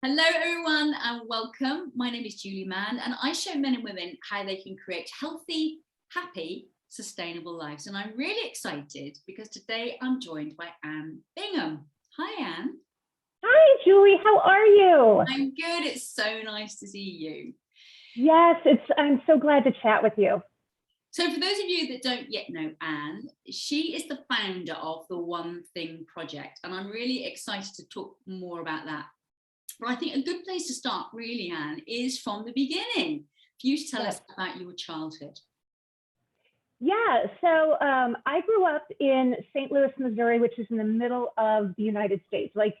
Hello, everyone, and welcome. My name is Julie Mann, and I show men and women how they can create healthy, happy, sustainable lives. And I'm really excited because today I'm joined by Ann Bingham. Hi, Ann. Hi, Julie. How are you? I'm good. It's so nice to see you. Yes, I'm so glad to chat with you. So for those of you that don't yet know Ann, she is the founder of the One Thing Project, and I'm really excited to talk more about that. But I think a good place to start, really, Ann, is from the beginning. For you to tell us about your childhood. Yeah, so I grew up in St. Louis, Missouri, which is in the middle of the United States, like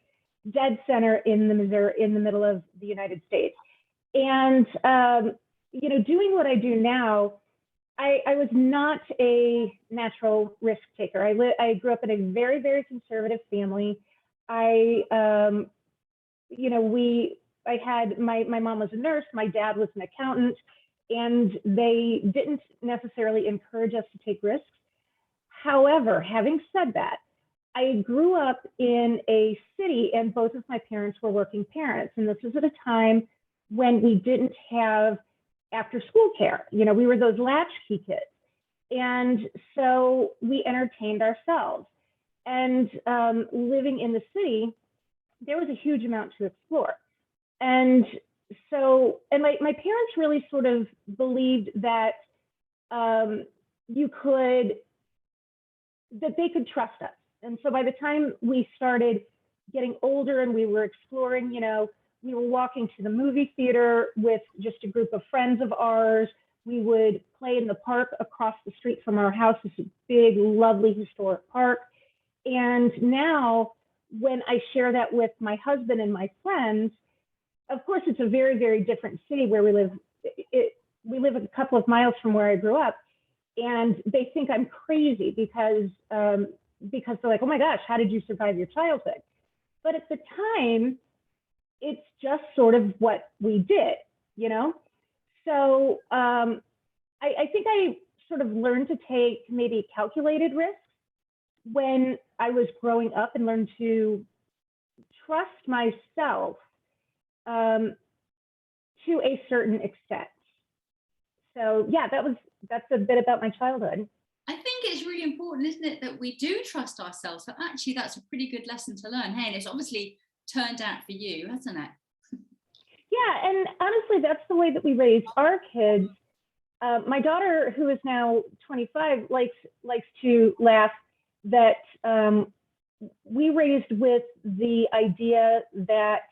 dead center in the middle of the United States. And doing what I do now, I was not a natural risk taker. I grew up in a very, very conservative family. My mom was a nurse, my dad was an accountant, and they didn't necessarily encourage us to take risks. However, having said that, I grew up in a city and both of my parents were working parents. And this was at a time when we didn't have after school care. We were those latchkey kids. And so we entertained ourselves. And living in the city, there was a huge amount to explore. And my parents really sort of believed that that they could trust us. And so by the time we started getting older and we were exploring, we were walking to the movie theater with just a group of friends of ours. We would play in the park across the street from our house. It's a big, lovely, historic park. And now when I share that with my husband and my friends, of course, it's a very, very different city where we live. We live a couple of miles from where I grew up, and they think I'm crazy because they're like, oh my gosh, how did you survive your childhood? But at the time, it's just sort of what we did, So I think I sort of learned to take maybe calculated risks when I was growing up and learned to trust myself to a certain extent. So yeah, that's a bit about my childhood. I think it's really important, isn't it, that we do trust ourselves. So actually, that's a pretty good lesson to learn. Hey, and it's obviously turned out for you, hasn't it? Yeah, and honestly, that's the way that we raised our kids. My daughter, who is now 25, likes to laugh that we raised with the idea that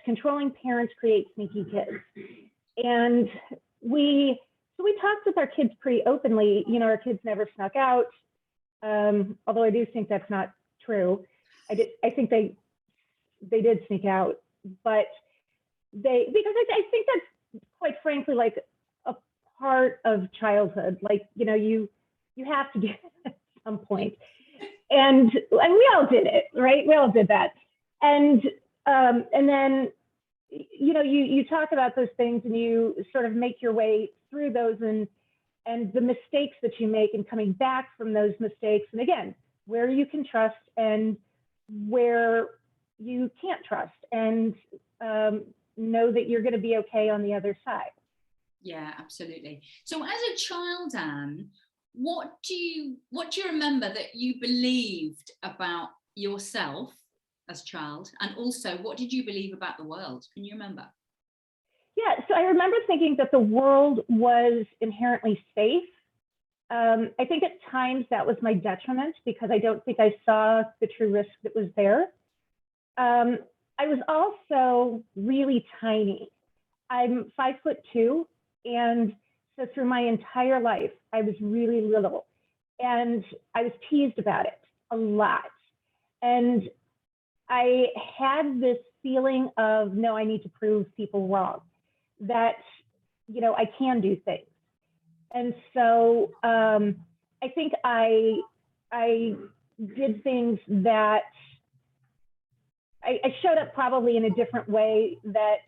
controlling parents create sneaky kids. And we talked with our kids pretty openly. Our kids never snuck out, although I do think that's not true. I think they did sneak out, but because I think that's quite frankly like a part of childhood. Like, you have to get at some point. And we all did it, right? We all did that. And then, you talk about those things and you sort of make your way through those and the mistakes that you make and coming back from those mistakes. And again, where you can trust and where you can't trust, and know that you're going to be okay on the other side. Yeah, absolutely. So as a child, Ann, what do you remember that you believed about yourself as a child, and also what did you believe about the world? Can you remember? Yeah, so I remember thinking that the world was inherently safe. I think at times that was my detriment because I don't think I saw the true risk that was there. I was also really tiny. I'm 5'2", and so through my entire life, I was really little, and I was teased about it a lot. And I had this feeling of, no, I need to prove people wrong, that, I can do things. And so I think I did things that I showed up probably in a different way that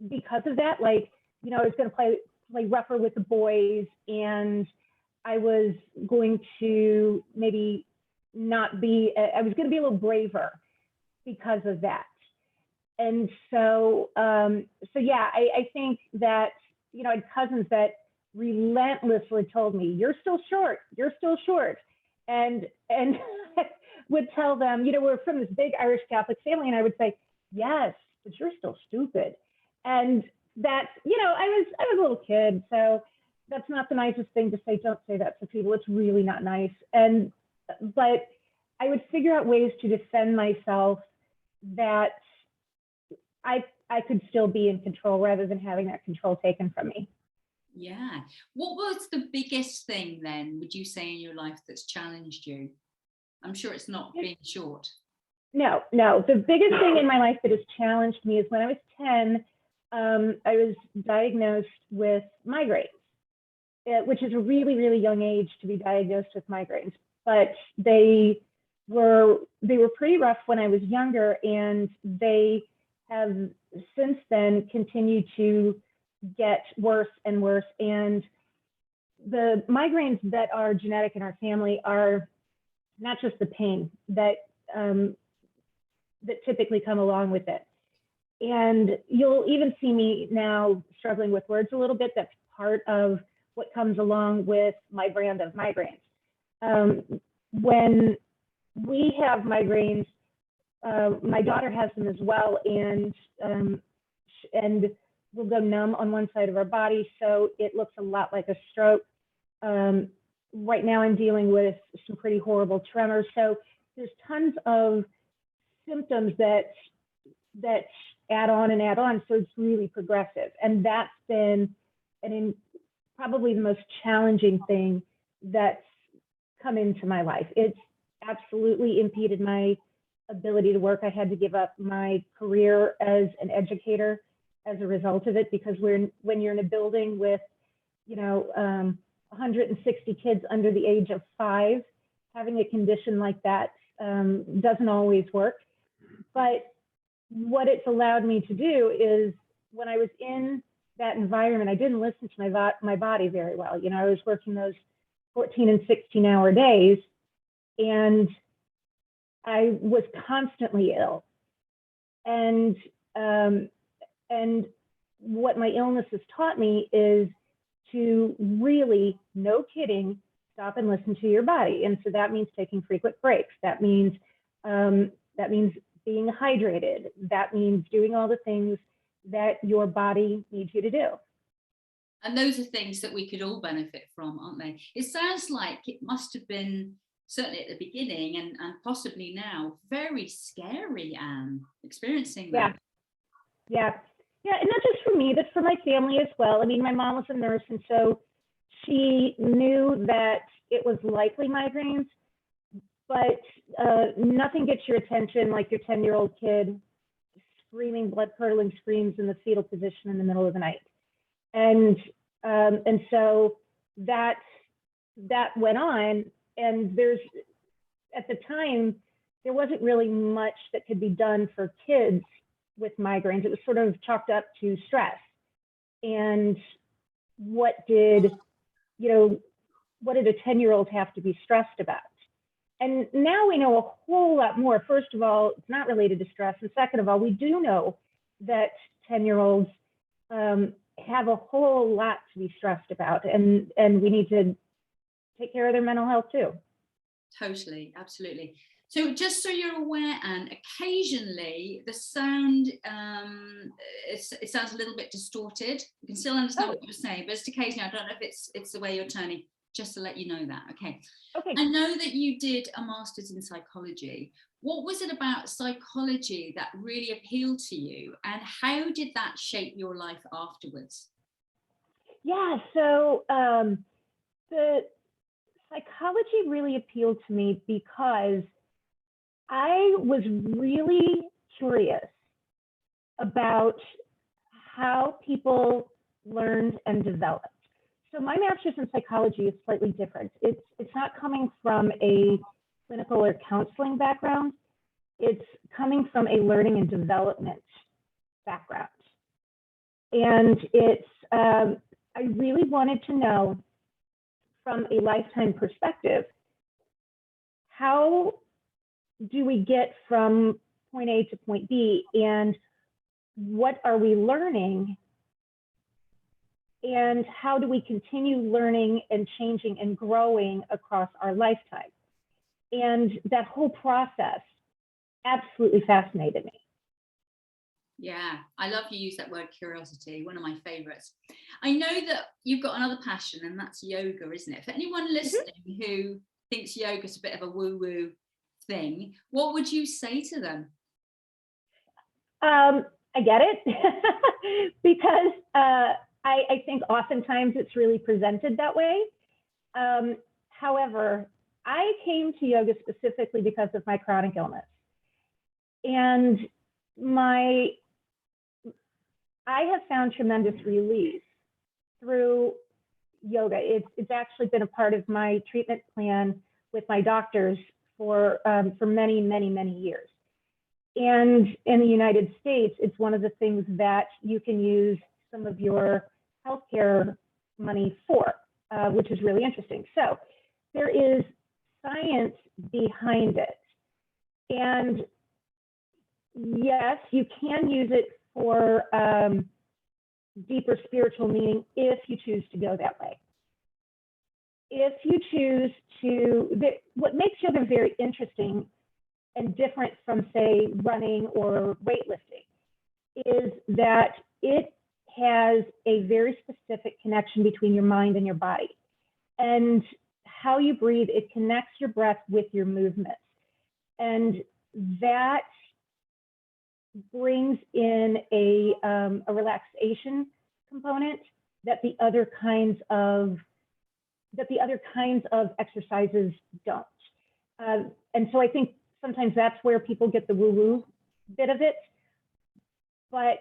because of that, like, I was going to play rougher with the boys, and I was going to maybe I was going to be a little braver. because of that. And so, yeah, I think that, you know, I had cousins that relentlessly told me, "You're still short, you're still short," and would tell them, you know, we're from this big Irish Catholic family, and I would say, "Yes, but you're still stupid," and that, you know, I was a little kid, so that's not the nicest thing to say. Don't say that to people. It's really not nice. But I would figure out ways to defend myself that I could still be in control rather than having that control taken from me. Yeah. What was the biggest thing then, would you say, in your life that's challenged you? I'm sure it's not being short. No. The biggest thing in my life that has challenged me is when I was 10, I was diagnosed with migraines, which is a really, really young age to be diagnosed with migraines. But they were pretty rough when I was younger, and they have since then continued to get worse and worse. And the migraines that are genetic in our family are not just the pain that that typically come along with it. And you'll even see me now struggling with words a little bit. That's part of what comes along with my brand of migraines. When we have migraines, my daughter has them as well, and we'll go numb on one side of our body, so it looks a lot like a stroke. Right now I'm dealing with some pretty horrible tremors, so there's tons of symptoms that add on, so it's really progressive. And that's been probably the most challenging thing that's come into my life. It's absolutely impeded my ability to work. I had to give up my career as an educator as a result of it, because when you're in a building with, you know, 160 kids under the age of 5, having a condition like that doesn't always work. But what it's allowed me to do is, when I was in that environment, I didn't listen to my body very well. You know, I was working those 14 and 16-hour days, and I was constantly ill. And what my illness has taught me is to really, no kidding, stop and listen to your body. And so that means taking frequent breaks. That means being hydrated. That means doing all the things that your body needs you to do. And those are things that we could all benefit from, aren't they? It sounds like it must have been, certainly at the beginning and possibly now, very scary, Anne, experiencing that. Yeah, and not just for me, but for my family as well. I mean, my mom was a nurse, and so she knew that it was likely migraines, but nothing gets your attention like your 10-year-old kid screaming blood-curdling screams in the fetal position in the middle of the night. And so that went on, and at the time, there wasn't really much that could be done for kids with migraines. It was sort of chalked up to stress. And what did a 10-year-old have to be stressed about? And now we know a whole lot more. First of all, it's not related to stress. And second of all, we do know that 10-year-olds have a whole lot to be stressed about, and we need to take care of their mental health too. Totally, absolutely. So just so you're aware, Anne, occasionally the sound, it sounds a little bit distorted. You can still understand what you're saying, but just occasionally, I don't know if it's the way you're turning, just to let you know that. Okay. I know that you did a master's in psychology. What was it about psychology that really appealed to you, and how did that shape your life afterwards? Yeah, so the psychology really appealed to me because I was really curious about how people learned and developed. So my master's in psychology is slightly different. It's not coming from a clinical or counseling background. It's coming from a learning and development background. And I really wanted to know, from a lifetime perspective, how do we get from point A to point B, and what are we learning, and how do we continue learning and changing and growing across our lifetime? And that whole process absolutely fascinated me. Yeah, I love you use that word curiosity, one of my favorites. I know that you've got another passion, and that's yoga, isn't it? For anyone listening who thinks yoga is a bit of a woo-woo thing, what would you say to them? I get it because I think oftentimes it's really presented that way. However, I came to yoga specifically because of my chronic illness. And I have found tremendous relief through yoga. It's actually been a part of my treatment plan with my doctors for many, many, many years. And in the United States, it's one of the things that you can use some of your healthcare money for, which is really interesting. So there is science behind it. And yes, you can use it for deeper spiritual meaning if you choose to go that way. If you choose to, what makes yoga very interesting and different from, say, running or weightlifting is that it has a very specific connection between your mind and your body. And how you breathe, it connects your breath with your movements. And that brings in a relaxation component that the other kinds of exercises don't. And so I think sometimes that's where people get the woo-woo bit of it, but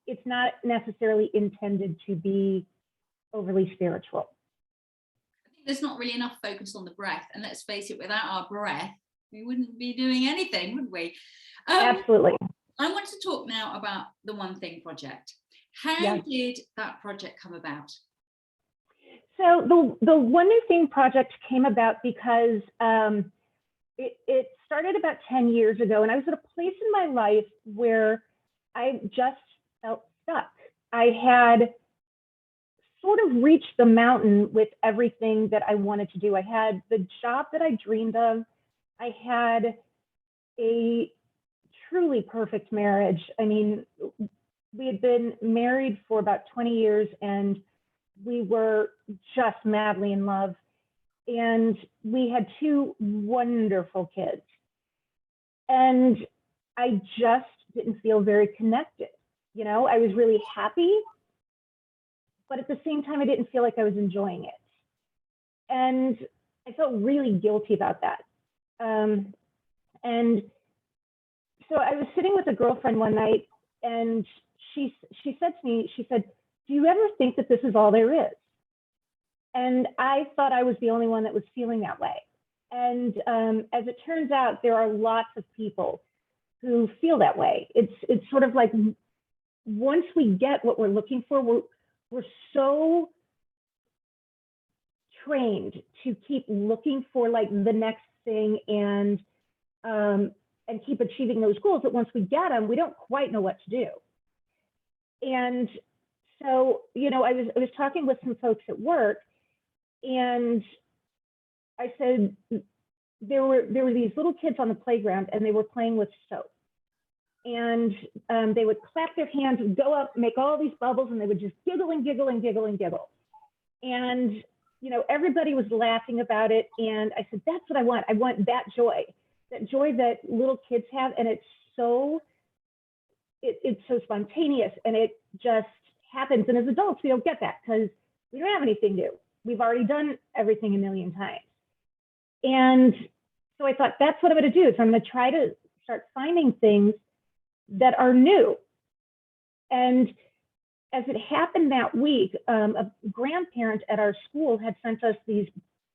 it's not necessarily intended to be overly spiritual. I think there's not really enough focus on the breath, and let's face it, without our breath, we wouldn't be doing anything, would we? Absolutely. I want to talk now about the One Thing project. How did that project come about? So the One New Thing project came about because it started about 10 years ago, and I was at a place in my life where I just felt stuck. I had sort of reached the mountain with everything that I wanted to do. I had the job that I dreamed of. I had a truly perfect marriage. I mean, we had been married for about 20 years, and we were just madly in love. And we had two wonderful kids. And I just didn't feel very connected. You know, I was really happy, but at the same time, I didn't feel like I was enjoying it. And I felt really guilty about that. And so I was sitting with a girlfriend one night, and she said to me, she said, "Do you ever think that this is all there is?" And I thought I was the only one that was feeling that way. And as it turns out, there are lots of people who feel that way. It's sort of like once we get what we're looking for, we're so trained to keep looking for like the next thing and keep achieving those goals that once we get them, we don't quite know what to do. And so, you know, I was talking with some folks at work, and I said there were these little kids on the playground, and they were playing with soap. And they would clap their hands and go up, make all these bubbles, and they would just giggle and giggle and giggle and giggle. And, you know, everybody was laughing about it. And I said, that's what I want. I want that joy that little kids have. And it's so spontaneous, and it just happens. And as adults, we don't get that because we don't have anything new. We've already done everything a million times. And so I thought, that's what I'm going to do. So I'm going to try to start finding things that are new. And as it happened that week, a grandparent at our school had sent us these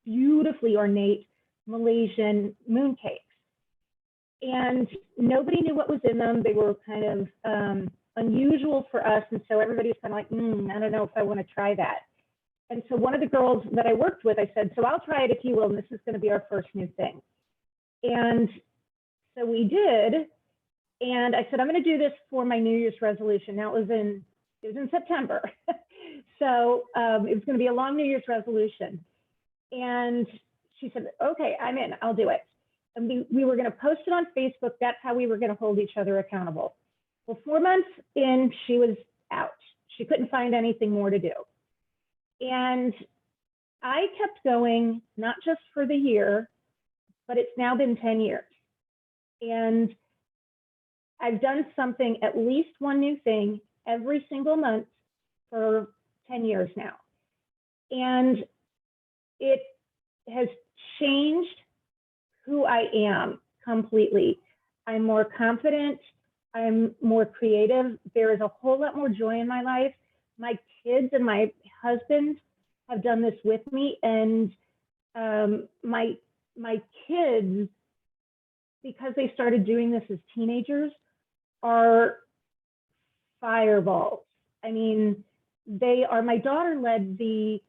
beautifully ornate Malaysian mooncakes. And nobody knew what was in them. They were kind of unusual for us. And so everybody was kind of like, I don't know if I want to try that. And so one of the girls that I worked with, I said, so I'll try it if you will, and this is going to be our first new thing. And so we did. And I said, I'm going to do this for my New Year's resolution. Now it was in September. So it was going to be a long New Year's resolution. And she said, okay, I'm in, I'll do it. And we were going to post it on Facebook. That's how we were going to hold each other accountable. Well, 4 months in, she was out. She couldn't find anything more to do. And I kept going, not just for the year, but it's now been 10 years. And I've done something, at least one new thing every single month for 10 years now. And it has changed who I am completely. I'm more confident. I'm more creative. There is a whole lot more joy in my life. My kids and my husband have done this with me. And my kids, because they started doing this as teenagers, are fireballs. I mean, they are. My daughter led the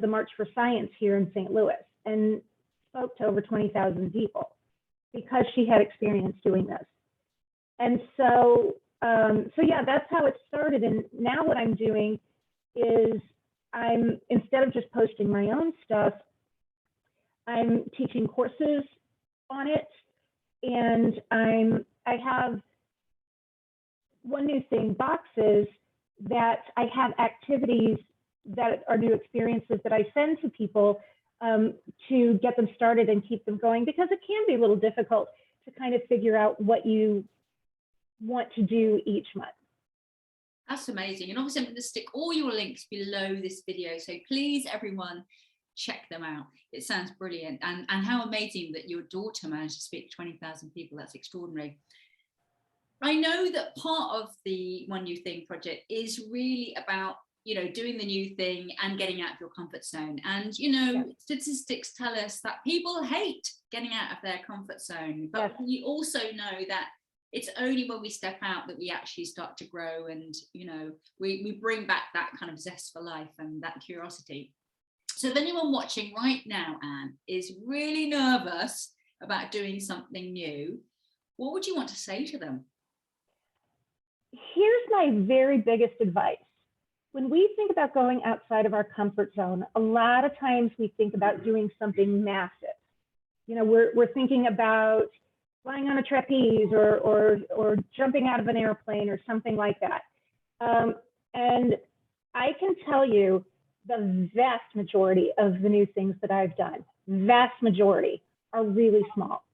March for Science here in St. Louis and spoke to over 20,000 people because she had experience doing this. And so yeah, that's how it started. And now what I'm doing is instead of just posting my own stuff, I'm teaching courses on it. And I have one new thing, boxes that I have activities that are new experiences that I send to people to get them started and keep them going, because it can be a little difficult to kind of figure out what you want to do each month. That's amazing. And obviously I'm going to stick all your links below this video. So please, everyone, check them out. It sounds brilliant. And how amazing that your daughter managed to speak to 20,000 people. That's extraordinary. I know that part of the One New Thing project is really about, you know, doing the new thing and getting out of your comfort zone. And, you know, statistics tell us that people hate getting out of their comfort zone. But we also know that it's only when we step out that we actually start to grow, and, you know, we bring back that kind of zest for life and that curiosity. So if anyone watching right now, Anne, is really nervous about doing something new, what would you want to say to them? Here's my very biggest advice. When we think about going outside of our comfort zone, a lot of times we think about doing something massive. You know, we're thinking about flying on a trapeze or jumping out of an airplane or something like that. And I can tell you the vast majority of the new things that I've done, vast majority, are really small.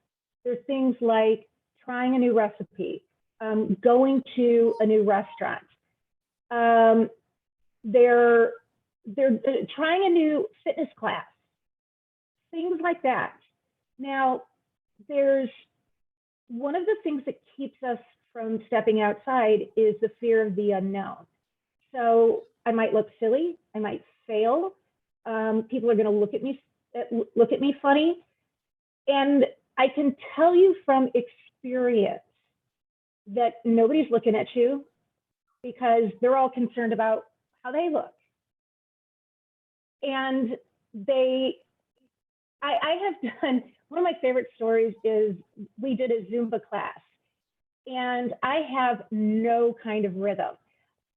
They're things like trying a new recipe, going to a new restaurant. They're trying a new fitness class, things like that. Now, there's one of the things that keeps us from stepping outside is the fear of the unknown. So I might look silly, I might fail. People are going to look at me funny, and I can tell you from experience that nobody's looking at you because they're all concerned about how they look. And I have done, one of my favorite stories is we did a Zumba class, and I have no kind of rhythm.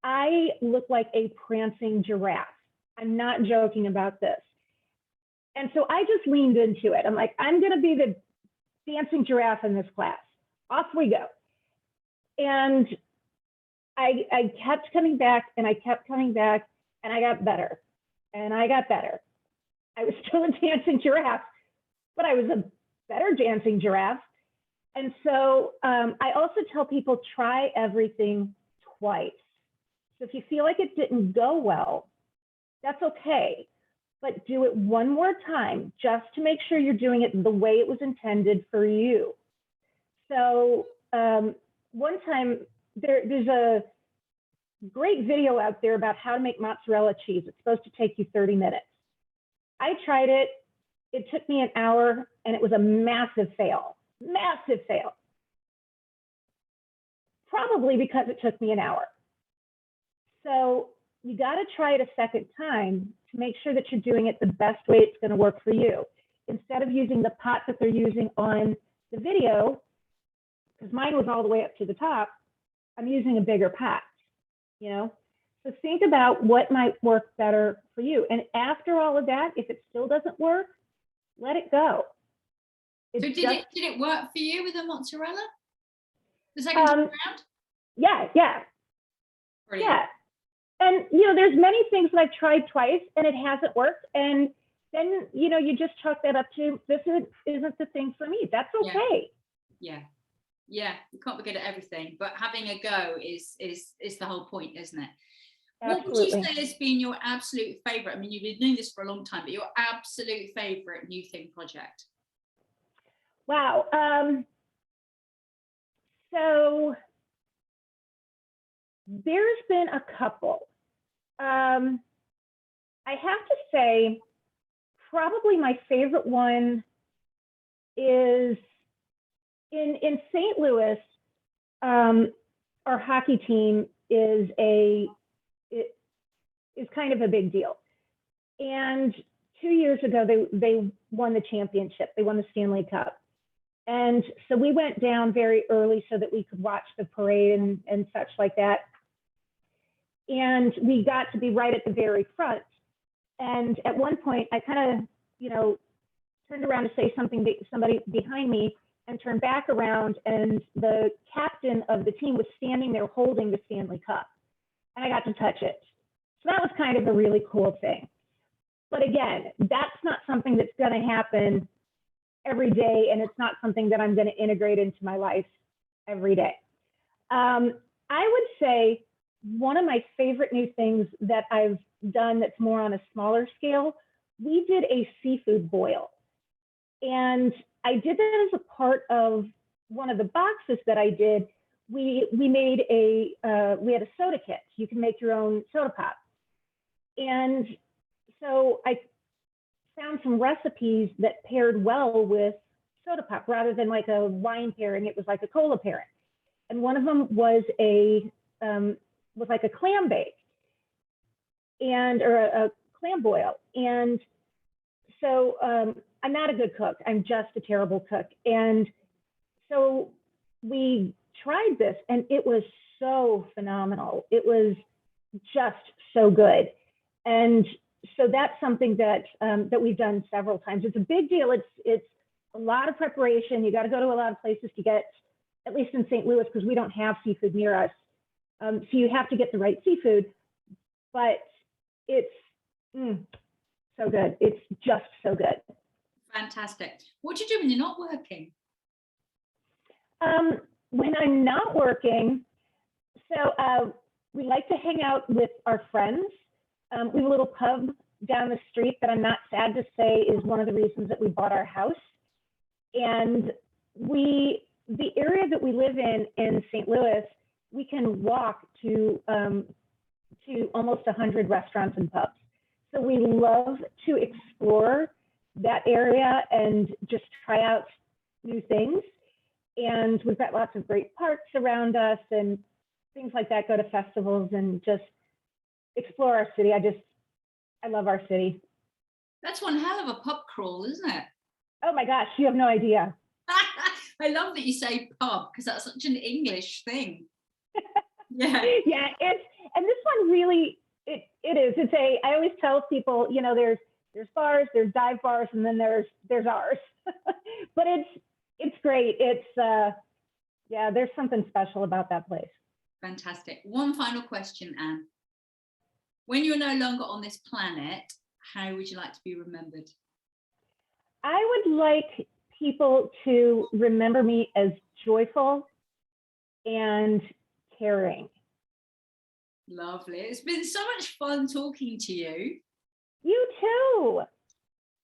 I look like a prancing giraffe. I'm not joking about this. And so I just leaned into it. I'm like, I'm going to be the dancing giraffe in this class. Off we go. And I kept coming back, and I kept coming back, and I got better, and I got better. I was still a dancing giraffe, but I was a better dancing giraffe. And so I also tell people, try everything twice. So if you feel like it didn't go well, that's okay, but do it one more time just to make sure you're doing it the way it was intended for you. So one time, there's a great video out there about how to make mozzarella cheese. It's supposed to take you 30 minutes. I tried it. It took me an hour, and it was a massive fail. Massive fail. Probably because it took me an hour. So you got to try it a second time to make sure that you're doing it the best way it's going to work for you. Instead of using the pot that they're using on the video, because mine was all the way up to the top, I'm using a bigger pot, you know? So think about what might work better for you. And after all of that, if it still doesn't work, let it go. So did it work for you with the mozzarella? The second time around? Yeah. Brilliant. Yeah. And, you know, there's many things that I've tried twice and it hasn't worked. And then, you know, you just chalk that up to, this isn't the thing for me. That's okay. Yeah. You can't be good at everything, but having a go is the whole point, isn't it? Absolutely. What would you say has been your absolute favorite? I mean, you've been doing this for a long time, but your absolute favorite new thing project? Wow. So there's been a couple. I have to say, probably my favorite one is in St. Louis. Our hockey team is kind of a big deal. And 2 years ago, they won the championship. They won the Stanley Cup. And so we went down very early so that we could watch the parade and such like that. And we got to be right at the very front. And at one point, I kind of, you know, turned around to say something to somebody behind me and turned back around, and the captain of the team was standing there holding the Stanley Cup. And I got to touch it. So that was kind of a really cool thing. But again, that's not something that's going to happen every day, and it's not something that I'm going to integrate into my life every day. I would say one of my favorite new things that I've done that's more on a smaller scale, we did a seafood boil. And I did that as a part of one of the boxes that I did. We made we had a soda kit. You can make your own soda pop. And so I found some recipes that paired well with soda pop rather than like a wine pairing. It was like a cola pairing. And one of them was like a clam bake or a clam boil. And so I'm not a good cook. I'm just a terrible cook. And so we tried this and it was so phenomenal. It was just so good. And so that's something that that we've done several times. It's a big deal. It's a lot of preparation. You got to go to a lot of places to get, at least in St. Louis, because we don't have seafood near us. So you have to get the right seafood, but it's so good. It's just so good. Fantastic. What do you do when you're not working? When I'm not working, so we like to hang out with our friends. We have a little pub down the street that I'm not sad to say is one of the reasons that we bought our house. And the area that we live in St. Louis, we can walk to almost 100 restaurants and pubs. So we love to explore that area and just try out new things. And we've got lots of great parks around us and things like that, go to festivals and just explore our city. I love our city. That's one hell of a pub crawl, isn't it? Oh my gosh, you have no idea. I love that you say pub because that's such an English thing. Yeah. Yeah, and this one really, it is. I always tell people, you know, there's bars, there's dive bars, and then there's ours. But it's great. Yeah, there's something special about that place. Fantastic. One final question, Anne. When you're no longer on this planet, how would you like to be remembered? I would like people to remember me as joyful and caring. Lovely. It's been so much fun talking to you. You too.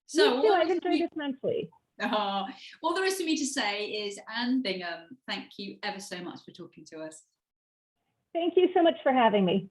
So Me too. I've enjoyed this immensely. All there is for me to say is, Anne Bingham, thank you ever so much for talking to us. Thank you so much for having me.